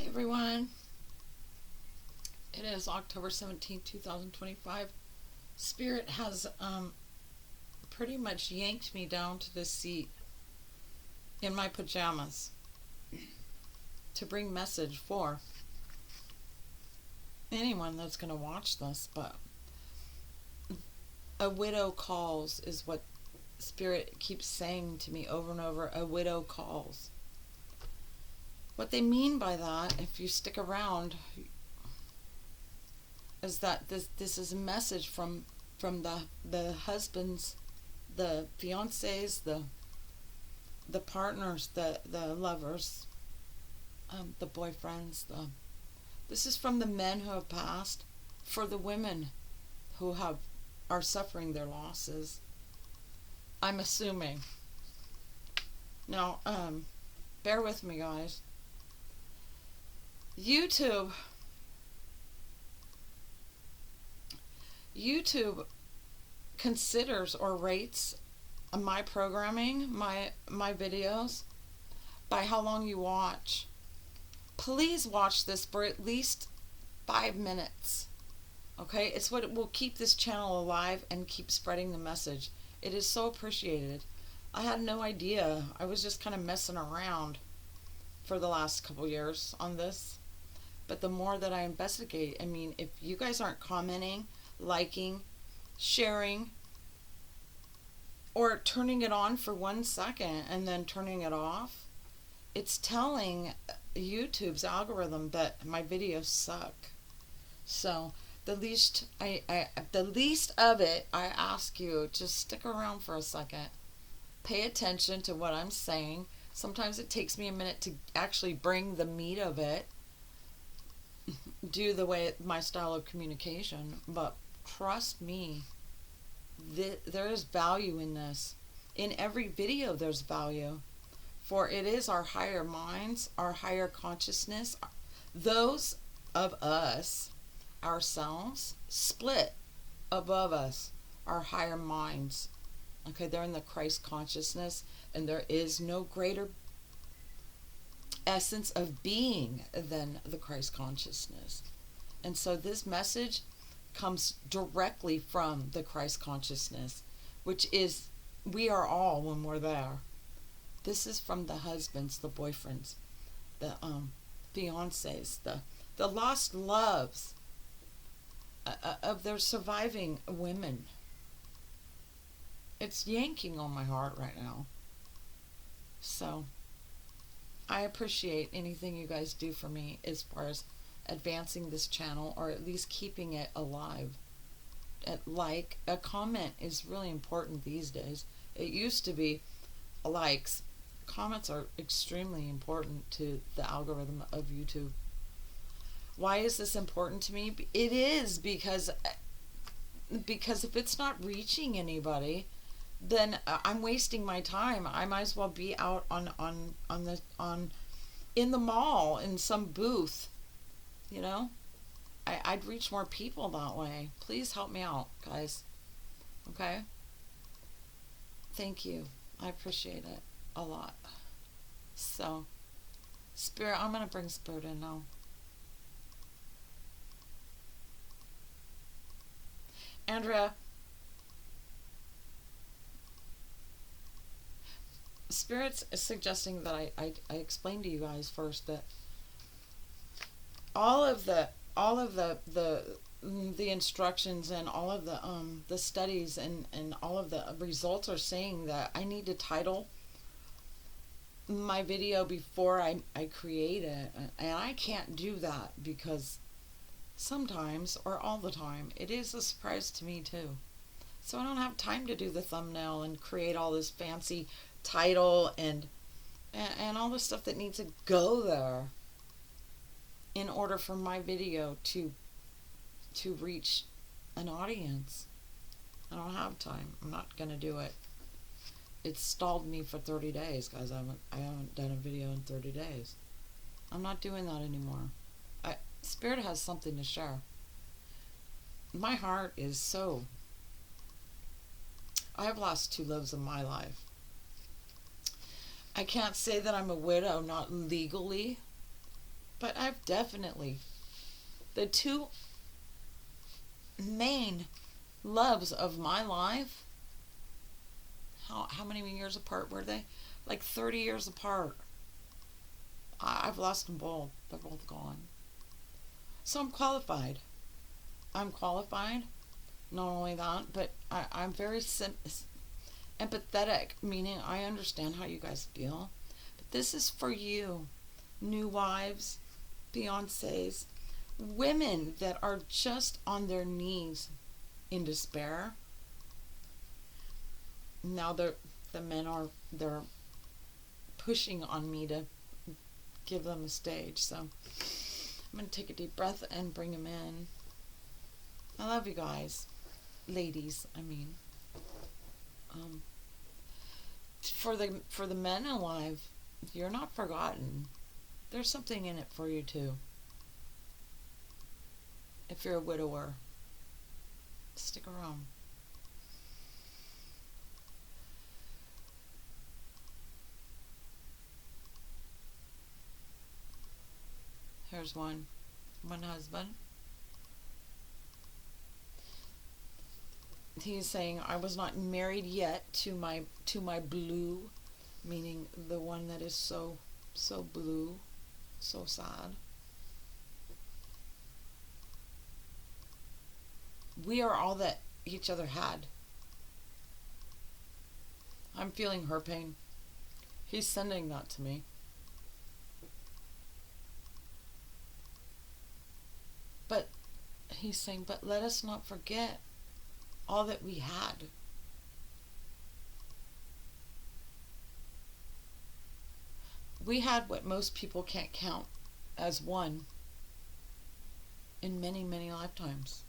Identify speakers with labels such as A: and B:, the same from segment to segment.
A: everyone. It is October 17th, 2025. Spirit has pretty much yanked me down to this seat in my pajamas to bring message for anyone that's going to watch this. But a widow calls is what Spirit keeps saying to me over and over. A widow calls. What they mean by that, if you stick around, is that this is a message from the husbands, the fiancés, the partners, the lovers, the boyfriends. This is from the men who have passed, for the women who are suffering their losses. I'm assuming. Now, bear with me, guys. YouTube considers or rates my programming, my videos, by how long you watch. Please watch this for at least 5 minutes. Okay? It's what will keep this channel alive and keep spreading the message. It is so appreciated. I had no idea. I was just kind of messing around for the last couple years on this. But the more that I investigate, I mean, if you guys aren't commenting, liking, sharing, or turning it on for 1 second and then turning it off, it's telling YouTube's algorithm that my videos suck. So the least of it, I ask you, just stick around for a second. Pay attention to what I'm saying. Sometimes it takes me a minute to actually bring the meat of it, do the way my style of communication, but trust me, there is value in this. In every video there's value, for it is our higher minds, our higher consciousness, those of us, ourselves, split above us, our higher minds. Okay, they're in the Christ consciousness, and there is no greater essence of being than the Christ consciousness. And so this message comes directly from the Christ consciousness, which is we are all when we're there. This is from the husbands, the boyfriends, the fiancés, the lost loves of their surviving women. It's yanking on my heart right now. So I appreciate anything you guys do for me as far as advancing this channel, or at least keeping it alive. Like, a comment is really important these days. It used to be likes. Comments are extremely important to the algorithm of YouTube. Why is this important to me? It is because if it's not reaching anybody, then I'm wasting my time. I might as well be out in the mall in some booth. You know, I'd reach more people that way. Please help me out, guys. Okay? Thank you. I appreciate it a lot. So, Spirit, I'm going to bring Spirit in now. Andrea, Spirit's suggesting that I explain to you guys first that all of the instructions and all of the studies and all of the results are saying that I need to title my video before I create it, and I can't do that because sometimes, or all the time, it is a surprise to me too. So I don't have time to do the thumbnail and create all this fancy title and all the stuff that needs to go there in order for my video to reach an audience. I don't have time. I'm not gonna do it. It's stalled me for 30 days, guys. I haven't done a video in 30 days. I'm not doing that anymore. Spirit has something to share. My heart is so... I have lost 2 loves in my life. I can't say that I'm a widow, not legally, But I've definitely, the two main loves of my life, how many years apart were they? Like 30 years apart. I've lost them both. They're both gone. So I'm qualified. I'm qualified. Not only that, but I'm very empathetic, meaning I understand how you guys feel. But this is for you, new wives, fiancés, women that are just on their knees in despair. Now the men they're pushing on me to give them a stage. So I'm going to take a deep breath and bring them in. I love you guys. Ladies, I mean. For the men alive, you're not forgotten. There's something in it for you too. If you're a widower, stick around. Here's one husband. He's saying, I was not married yet to my blue, meaning the one that is so blue, so sad. We are all that each other had. I'm feeling her pain. He's sending that to me. But he's saying, but let us not forget all that we had. We had what most people can't count as one in many, many lifetimes.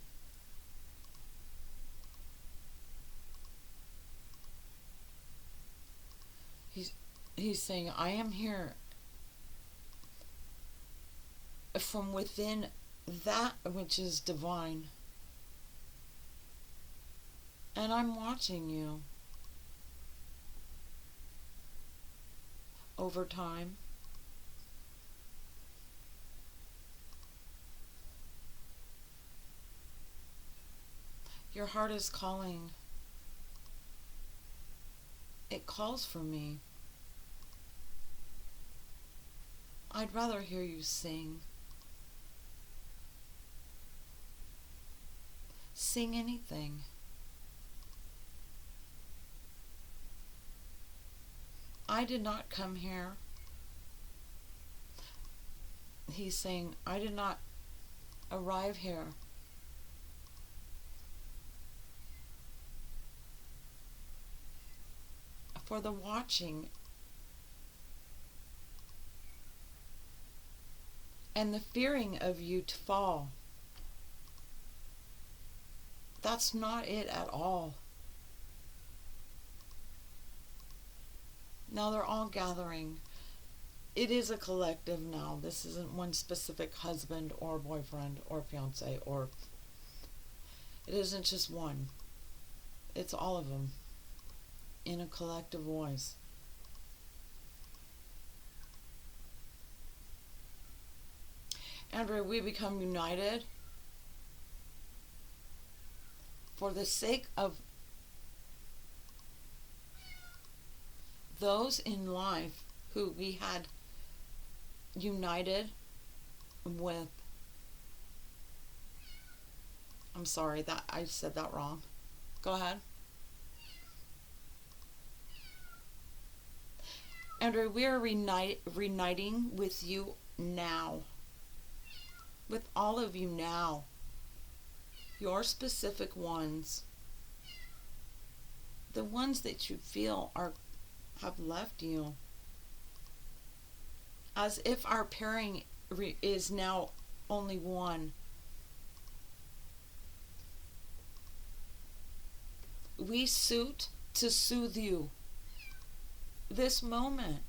A: He's saying, I am here from within that which is divine. And I'm watching you over time. Your heart is calling. It calls for me. I'd rather hear you sing. Sing anything. I did not come here. He's saying, I did not arrive here for the watching and the fearing of you to fall. That's not it at all. Now they're all gathering. It is a collective now. This isn't one specific husband or boyfriend or fiance, or it isn't just one. It's all of them in a collective voice. Andrea, we become united for the sake of those in life who we had united with. I'm sorry that I said that wrong. Go ahead. Andrea, we are reuniting with you now. With all of you now. Your specific ones. The ones that you feel have left you. As if our pairing is now only one. We suit to soothe you. This moment.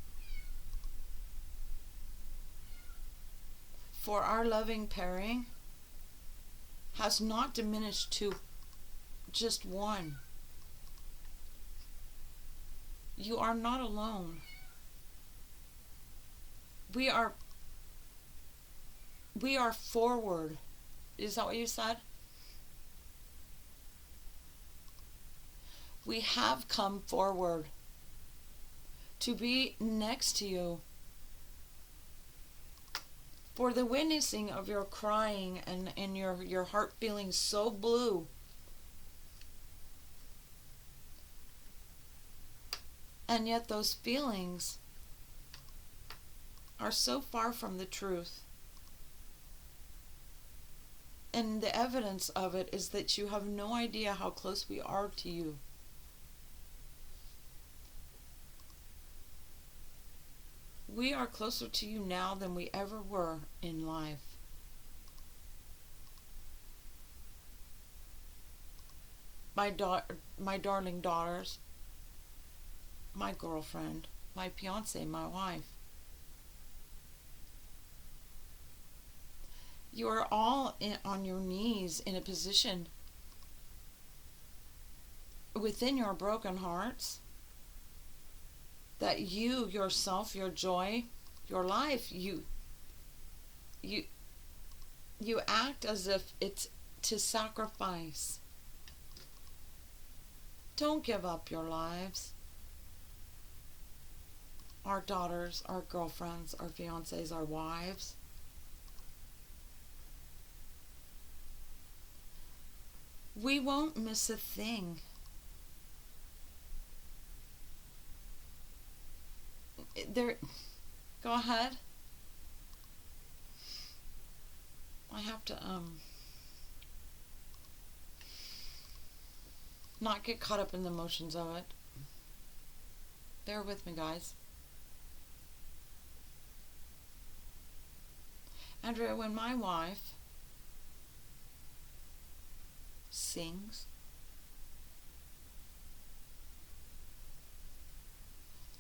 A: For our loving pairing has not diminished to just one. You are not alone. We are We are forward. Is that what you said? We have come forward to be next to you for the witnessing of your crying and your heart feeling so blue. And yet those feelings are so far from the truth. And the evidence of it is that you have no idea how close we are to you. We are closer to you now than we ever were in life. My darling daughters, my girlfriend, my fiance, my wife. You are all on your knees in a position within your broken hearts that you, yourself, your joy, your life, you act as if it's to sacrifice. Don't give up your lives. Our daughters, our girlfriends, our fiancés, our wives. We won't miss a thing. Go ahead. I have to not get caught up in the emotions of it. Bear with me, guys. Andrea, when my wife sings,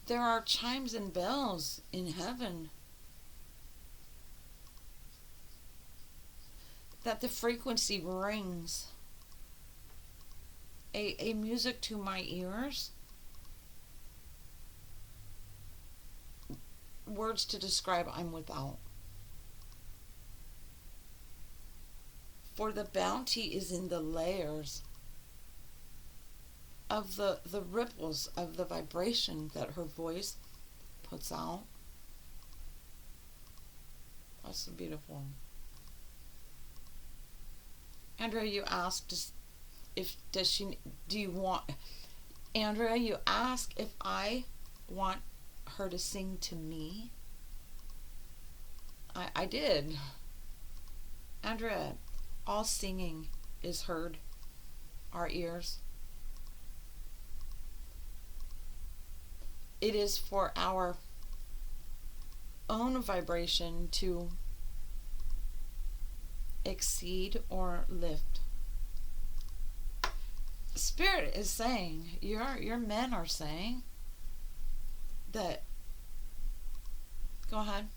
A: there are chimes and bells in heaven that the frequency rings. A music to my ears. Words to describe I'm without. For the bounty is in the layers of the ripples of the vibration that her voice puts out. That's so beautiful. Andrea, you asked Andrea, you ask if I want her to sing to me. I did. Andrea, all singing is heard. Our ears. It is for our own vibration to exceed or lift. Spirit is saying, your men are saying that. Go ahead.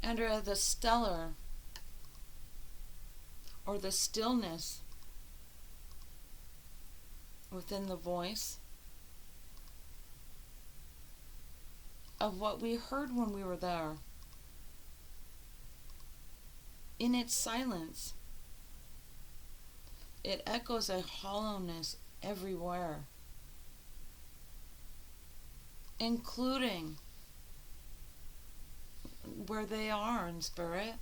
A: Andrea, the stellar or the stillness within the voice of what we heard when we were there. In its silence, it echoes a hollowness everywhere, including where they are in spirit.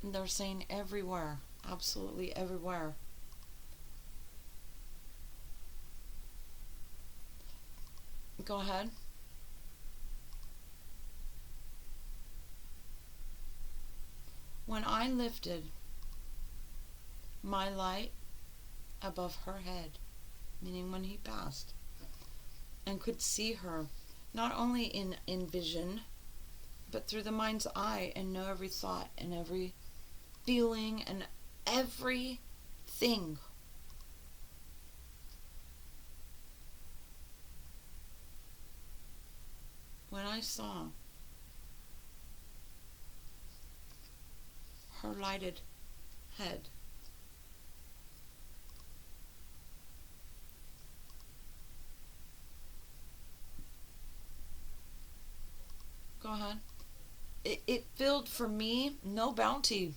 A: And they're saying everywhere, absolutely everywhere. Go ahead. When I lifted my light above her head, meaning when he passed, and could see her, not only in vision, but through the mind's eye, and know every thought and every feeling and everything. When I saw her lighted head, ahead. It filled for me no bounty.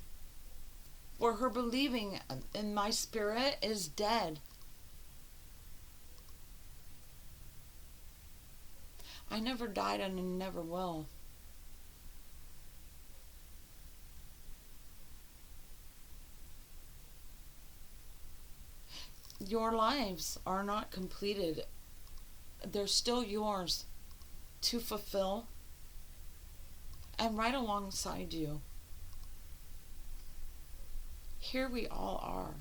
A: For her believing in my spirit is dead. I never died and I never will. Your lives are not completed. They're still yours to fulfill, and right alongside you. Here we all are.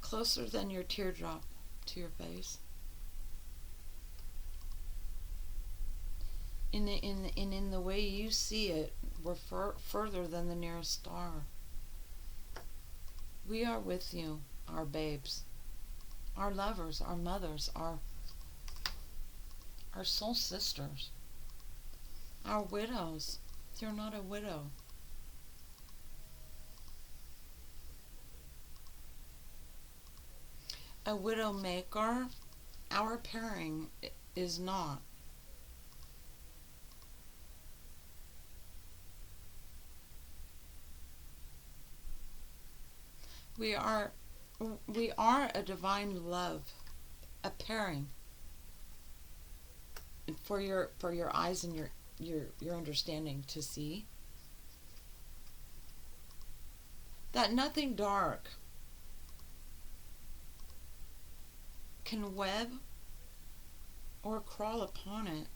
A: Closer than your teardrop to your face. In the way you see it, we're further than the nearest star. We are with you, our babes, our lovers, our mothers, our soul sisters, our widows. You're not a widow. A widow maker, our pairing is not. We are a divine love, a pairing for your eyes and your understanding to see that nothing dark can web or crawl upon it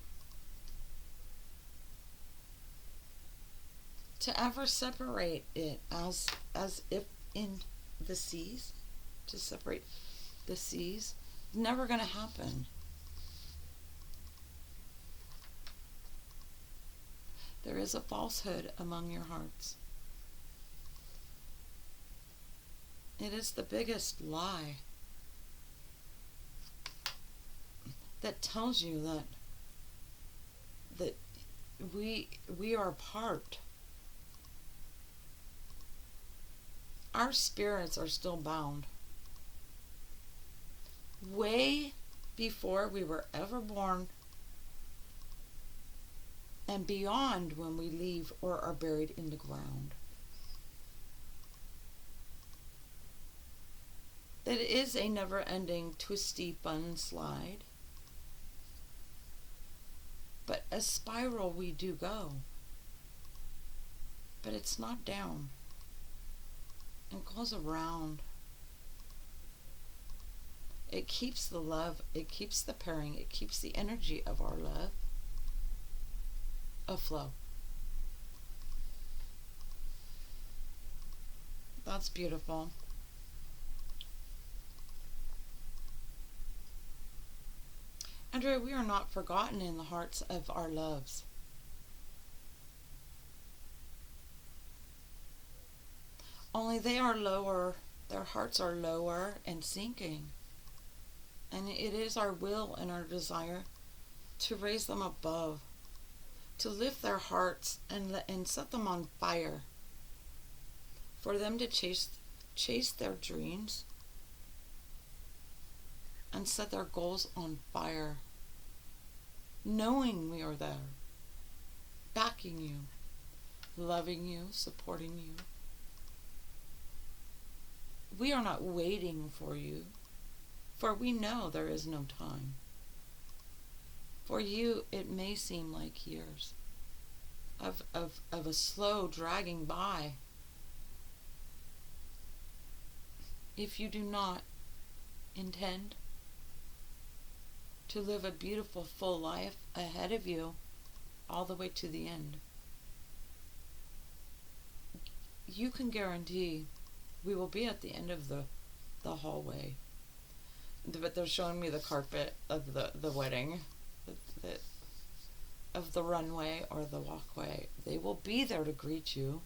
A: to ever separate it as if in the seas, to separate the seas. Never going to happen. There is a falsehood among your hearts. It is the biggest lie that tells you that we are part. Our spirits are still bound. Way before we were ever born and beyond when we leave or are buried in the ground. It is a never-ending, twisty, fun slide. But a spiral we do go. But it's not down. It goes around. It keeps the love, it keeps the pairing, it keeps the energy of our love aflow. That's beautiful. Andrea, we are not forgotten in the hearts of our loves. Only they are lower, their hearts are lower and sinking. And it is our will and our desire to raise them above, to lift their hearts and set them on fire, for them to chase their dreams and set their goals on fire, knowing we are there, backing you, loving you, supporting you. We are not waiting for you, for we know there is no time. For you, it may seem like years of a slow dragging by. If you do not intend to live a beautiful, full life ahead of you all the way to the end, you can guarantee we will be at the end of the hallway. But they're showing me the carpet of the wedding, of the runway or the walkway. They will be there to greet you.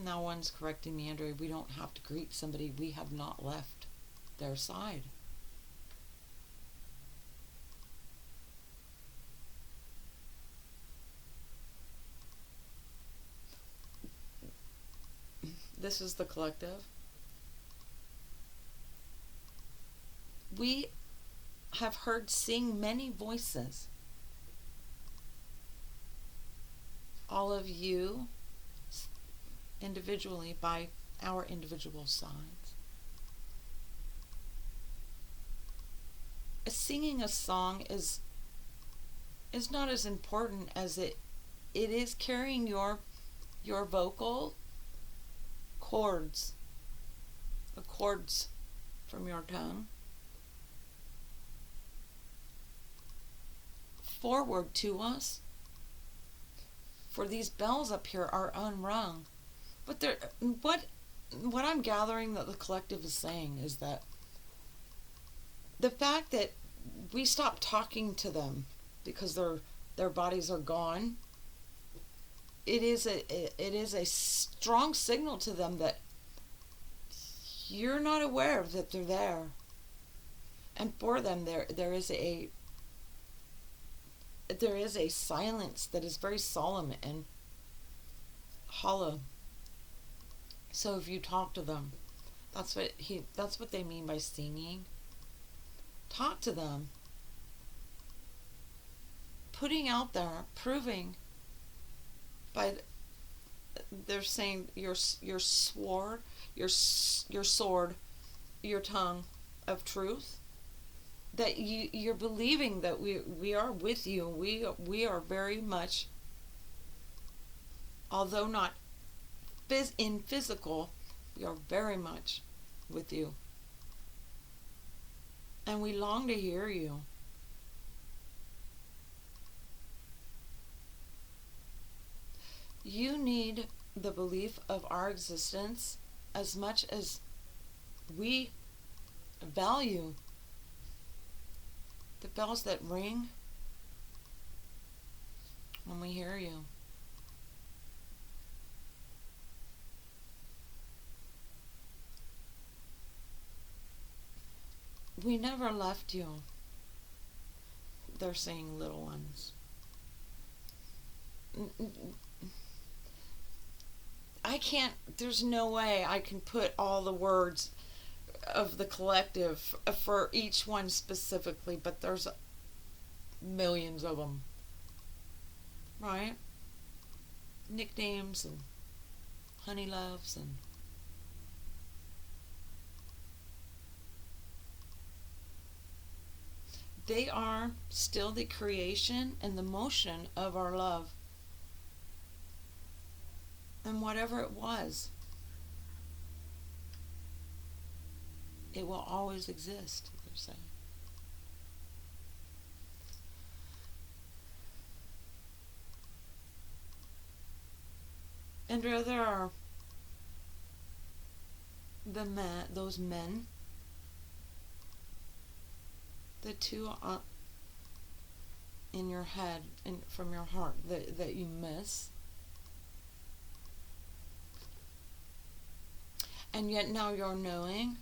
A: Now one's correcting me, Andrea, we don't have to greet somebody we have not left their side. This is the collective. we have heard sing many voices. All of you individually by our individual signs. Singing a song is not as important as it is carrying your vocal cords, the cords from your tongue, forward to us. For these bells up here are unrung. But what I'm gathering that the collective is saying is that the fact that we stop talking to them because their bodies are gone, it is a strong signal to them that you're not aware that they're there. And for them there is a silence that is very solemn and hollow. So if you talk to them, that's what they mean by singing. Talk to them. Putting out there, proving by they're saying your sword, your tongue of truth, that you're believing that we are with you. We are very much, although not in physical, we are very much with you. And we long to hear you. You need the belief of our existence as much as we value the bells that ring when we hear you. We never left you. They're saying, little ones. There's no way I can put all the words of the collective for each one specifically, but there's millions of them. Right? Nicknames and honey loves and they are still the creation and the motion of our love. And whatever it was, it will always exist, they're saying. And there are those men, the two in your head and from your heart that you miss. And yet now you're knowing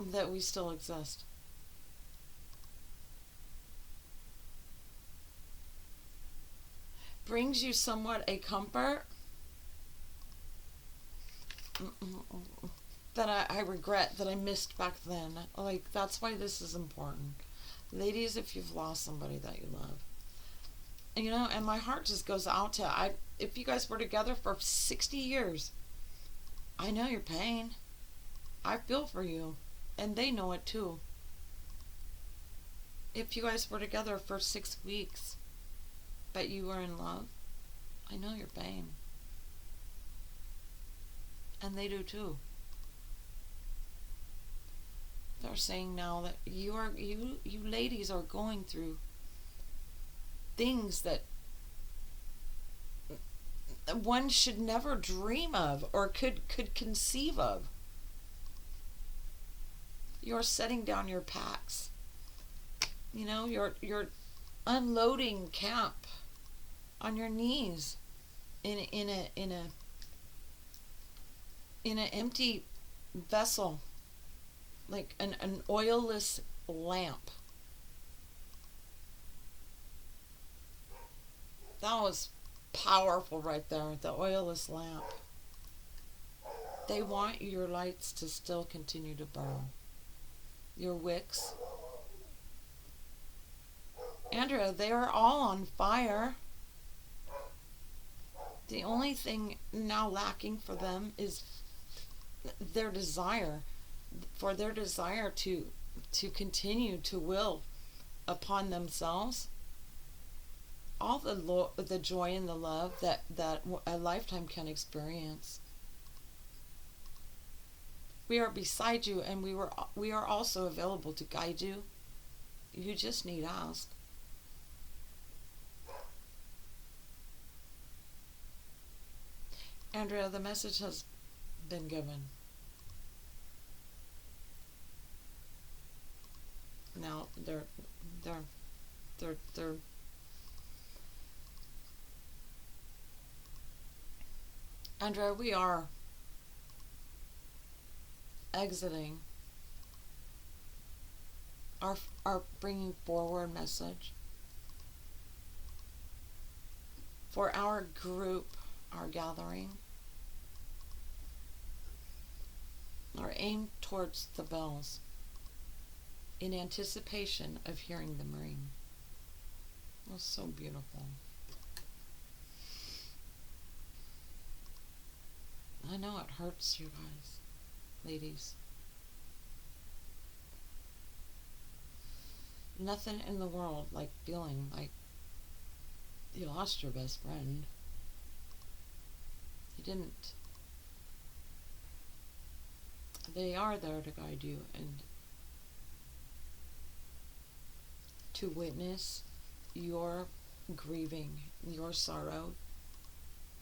A: that we still exist. Brings you somewhat a comfort that I regret that I missed back then. Like, that's why this is important. Ladies, if you've lost somebody that you love, and my heart just goes out to, if you guys were together for 60 years, I know your pain. I feel for you. And they know it too. If you guys were together for 6 weeks, but you were in love, I know your pain. And they do too. They're saying now that you ladies are going through things that one should never dream of or could conceive of. You're setting down your packs. You're unloading camp on your knees in an empty vessel, like an oilless lamp. That was powerful right there, the oilless lamp. They want your lights to still continue to burn. Your wicks. Andrea, they are all on fire. The only thing now lacking for them is their desire, for their desire to continue to will upon themselves all the joy and the love that a lifetime can experience. We are beside you, and we are also available to guide you. You just need ask. Andrea, the message has been given. Now they're Andrea, we are exiting our bringing forward message for our group, our gathering, are aimed towards the bells in anticipation of hearing them ring. It was so beautiful. I know it hurts you guys, ladies. Nothing in the world like feeling like you lost your best friend. You didn't. They are there to guide you and to witness your grieving, your sorrow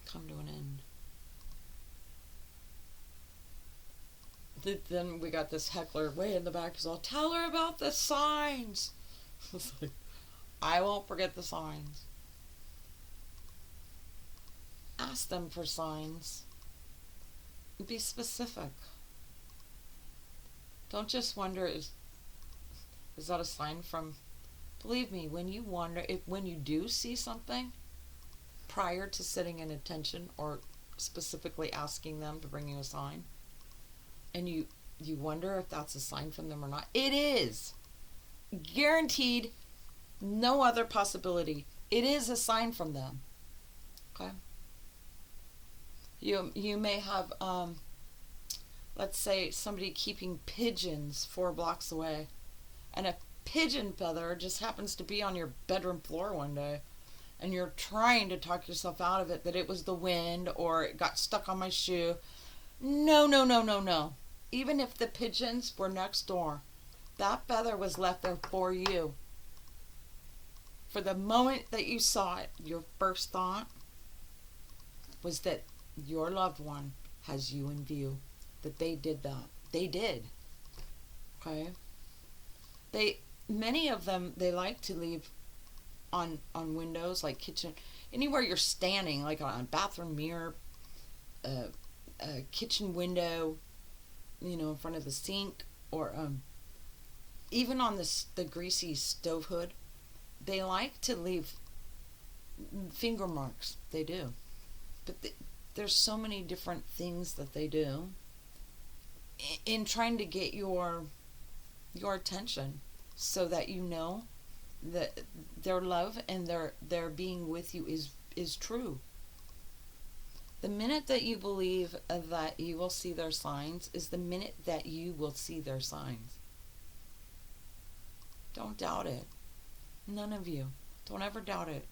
A: come to an end. Then we got this heckler way in the back who's all, tell her about the signs. It's like, I won't forget the signs. Ask them for signs. Be specific. Don't just wonder, is that a sign from... Believe me, when you wonder, when you do see something, prior to sitting in attention or specifically asking them to bring you a sign, and you wonder if that's a sign from them or not, it is. Guaranteed, no other possibility. It is a sign from them. Okay? You may have, let's say, somebody keeping pigeons 4 blocks away, and a pigeon feather just happens to be on your bedroom floor one day, and you're trying to talk yourself out of it that it was the wind or it got stuck on my shoe. No. Even if the pigeons were next door, that feather was left there for you. For the moment that you saw it, your first thought was that your loved one has you in view. That they did that. They did. Okay? Many of them, they like to leave on windows, like kitchen, anywhere you're standing, like on a bathroom mirror, a kitchen window, in front of the sink, or even on the greasy stove hood. They like to leave finger marks. They do. But there's so many different things that they do in trying to get your attention, so that you know that their love and their being with you is true. The minute that you believe that you will see their signs is the minute that you will see their signs. Don't doubt it. None of you. Don't ever doubt it.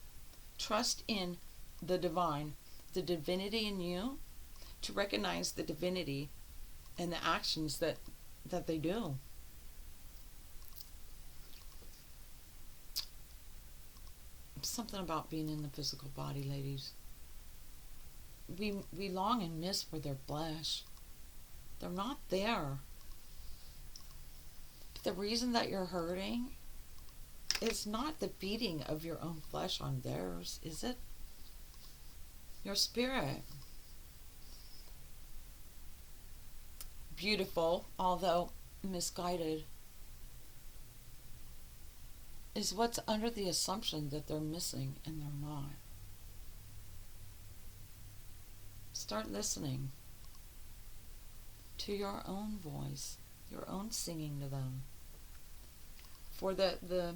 A: Trust in the divine, the divinity in you, to recognize the divinity and the actions that they do. Something about being in the physical body, ladies. We long and miss for their flesh. They're not there. But the reason that you're hurting is not the beating of your own flesh on theirs, is it? Your spirit. Beautiful, although misguided, is what's under the assumption that they're missing, and they're not. Start listening. to your own voice, your own singing to them. For the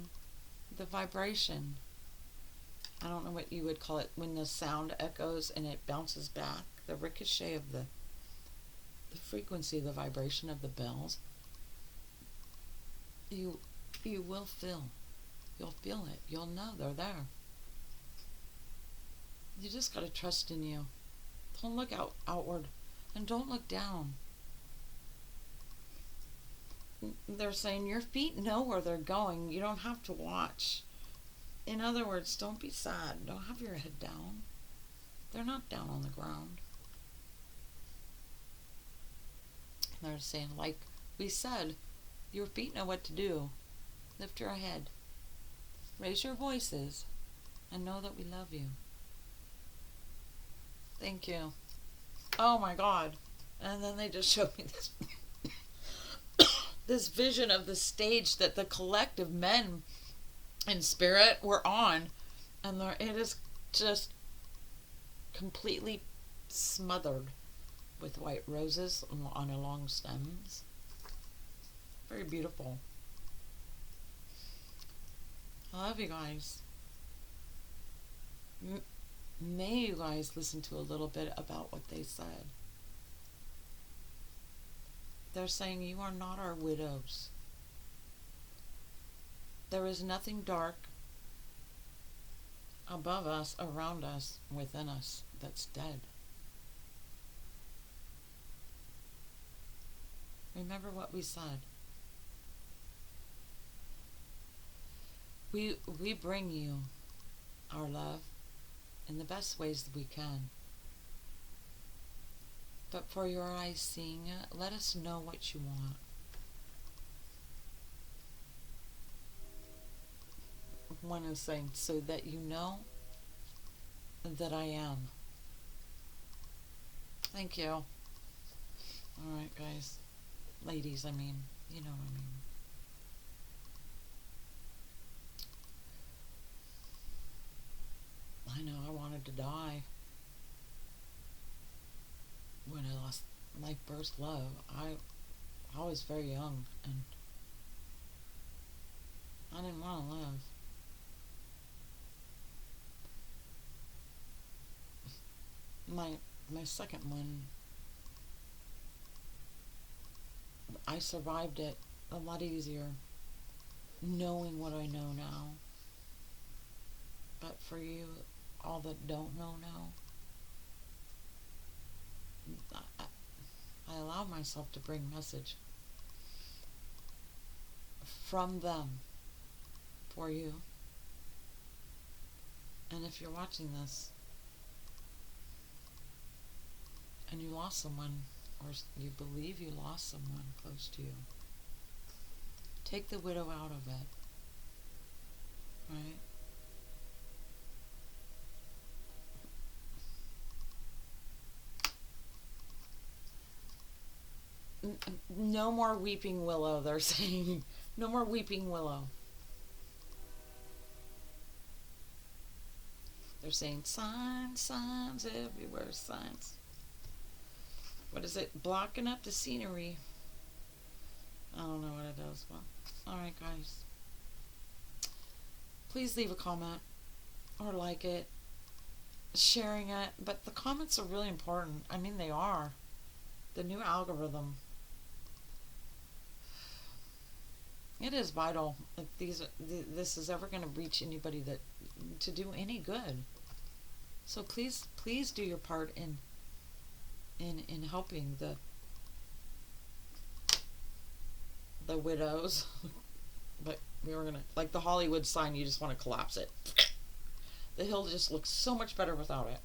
A: vibration, I don't know what you would call it, when the sound echoes and it bounces back, the ricochet of the frequency, the vibration of the bells, you will feel. You'll feel it. You'll know they're there. You just got to trust in you. Don't look outward, and don't look down. They're saying your feet know where they're going. You don't have to watch. In other words, don't be sad. Don't have your head down. They're not down on the ground. They're saying, like we said, your feet know what to do. Lift your head. Raise your voices. And know that we love you. Thank you. Oh my God. And then they just showed me this this vision of the stage that the collective men in spirit were on. And it is just completely smothered with white roses on long stems. Very beautiful. I love you guys. May you guys listen to a little bit about what they said. They're saying you are not our widows. There is nothing dark above us, around us, within us that's dead. Remember what we said. We bring you our love in the best ways that we can. But for your eyes seeing it, let us know what you want. One is saying, so that you know that I am. Thank you. Alright, guys. Ladies, I mean. You know what I mean. I know I wanted to die when I lost my first love. I was very young, and I didn't want to live. My second one, I survived it a lot easier, knowing what I know now. But for you, all that don't know now, I allow myself to bring message from them for you. And if you're watching this and you lost someone, or you believe you lost someone close to you, take the widow out of it. Right? No more weeping willow, they're saying. No more weeping willow. They're saying signs everywhere, signs. What is it? Blocking up the scenery. I don't know what it does. Well, alright, guys. Please leave a comment or like it, sharing it. But the comments are really important. I mean, they are. The new algorithm. It is vital if this is ever going to reach anybody that to do any good. So please do your part in helping the widows. But we were gonna, like the Hollywood sign, you just want to collapse it. The hill just looks so much better without it.